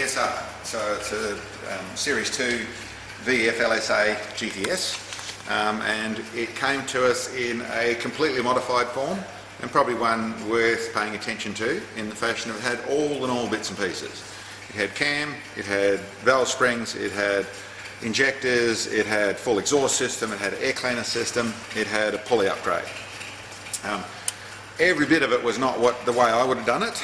GTSR. So it's a Series 2 VFLSA GTS, and it came to us in a completely modified form, and probably one worth paying attention to in the fashion of it had all the normal bits and pieces. It had cam, it had valve springs, it had injectors, it had full exhaust system, it had an air cleaner system, it had a pulley upgrade. Every bit of it was not the way I would have done it.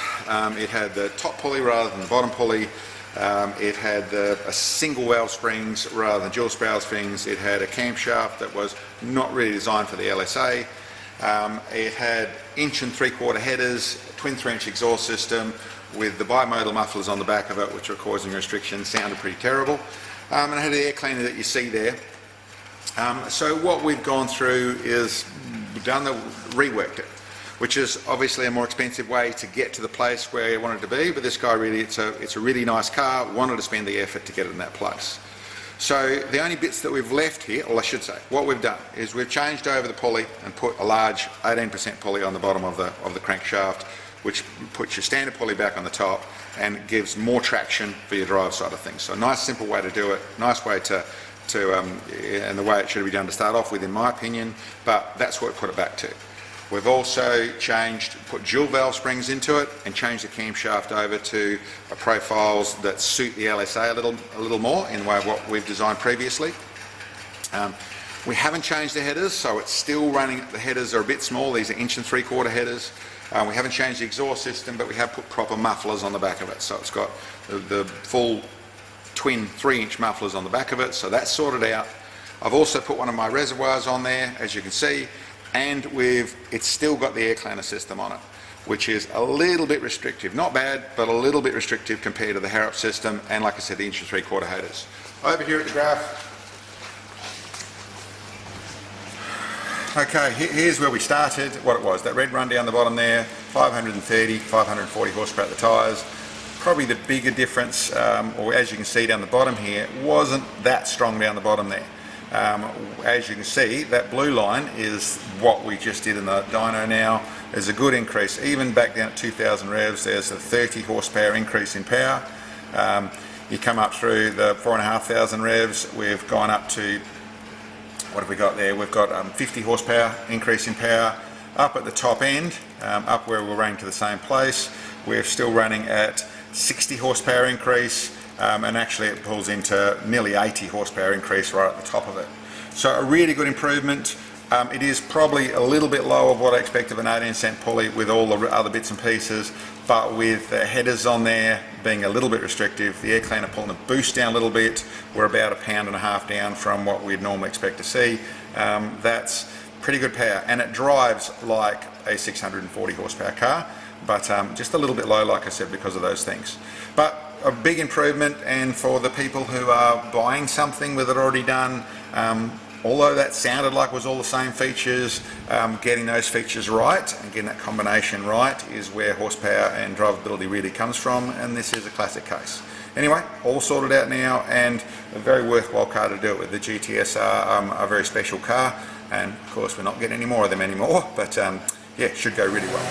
It had the top pulley rather than the bottom pulley. It had a single valve springs rather than dual valve springs. It had a camshaft that was not really designed for the LSA. It had 1 3/4 inch headers, twin 3-inch exhaust system with the bimodal mufflers on the back of it, which were causing restrictions. Sounded pretty terrible. And it had the air cleaner that you see there. So what we've gone through is reworked it, which is obviously a more expensive way to get to the place where you want it to be, but this guy really, it's a really nice car, wanted to spend the effort to get it in that place. So the only bits that we've left here, or I should say, what we've done is we've changed over the pulley and put a large 18% pulley on the bottom of the crankshaft, which puts your standard pulley back on the top and gives more traction for your drive side of things. So a nice simple way to do it, nice way and the way it should be done to start off with in my opinion, but that's what we put it back to. We've also put dual valve springs into it and changed the camshaft over to profiles that suit the LSA a little more in the way of what we've designed previously. We haven't changed the headers, so it's still running, the headers are a bit small, these are 1 3/4 inch headers. We haven't changed the exhaust system, but we have put proper mufflers on the back of it, so it's got the full twin 3-inch mufflers on the back of it, so that's sorted out. I've also put one of my reservoirs on there, as you can see, and it's still got the air cleaner system on it, which is a little bit restrictive. Not bad, but a little bit restrictive compared to the Harrop system, and like I said, the 1 3/4 inch headers. Over here at the graph, okay, here's where we started, what it was. That red run down the bottom there, 530, 540 horsepower at the tyres. Probably the bigger difference, or as you can see down the bottom here, wasn't that strong down the bottom there. As you can see, that blue line is what we just did in the dyno now. There's a good increase. Even back down at 2,000 revs, there's a 30 horsepower increase in power. You come up through the 4,500 revs, we've gone up to, what have we got there? We've got 50 horsepower increase in power. Up at the top end, up where we're running to the same place, we're still running at 60 horsepower increase, and actually it pulls into nearly 80 horsepower increase right at the top of it. So a really good improvement. It is probably a little bit low of what I expect of an 18-cent pulley with all the other bits and pieces, but with the headers on there being a little bit restrictive, the air cleaner pulling the boost down a little bit, we're about 1.5 pounds down from what we'd normally expect to see. That's pretty good power, and it drives like a 640 horsepower car, but just a little bit low, like I said, because of those things. But a big improvement, and for the people who are buying something with it already done, although that sounded like it was all the same features, getting those features right and getting that combination right is where horsepower and drivability really comes from, and this is a classic case. Anyway, all sorted out now, and a very worthwhile car to do it with. The GTSR, a very special car, and of course we're not getting any more of them anymore, but yeah, should go really well.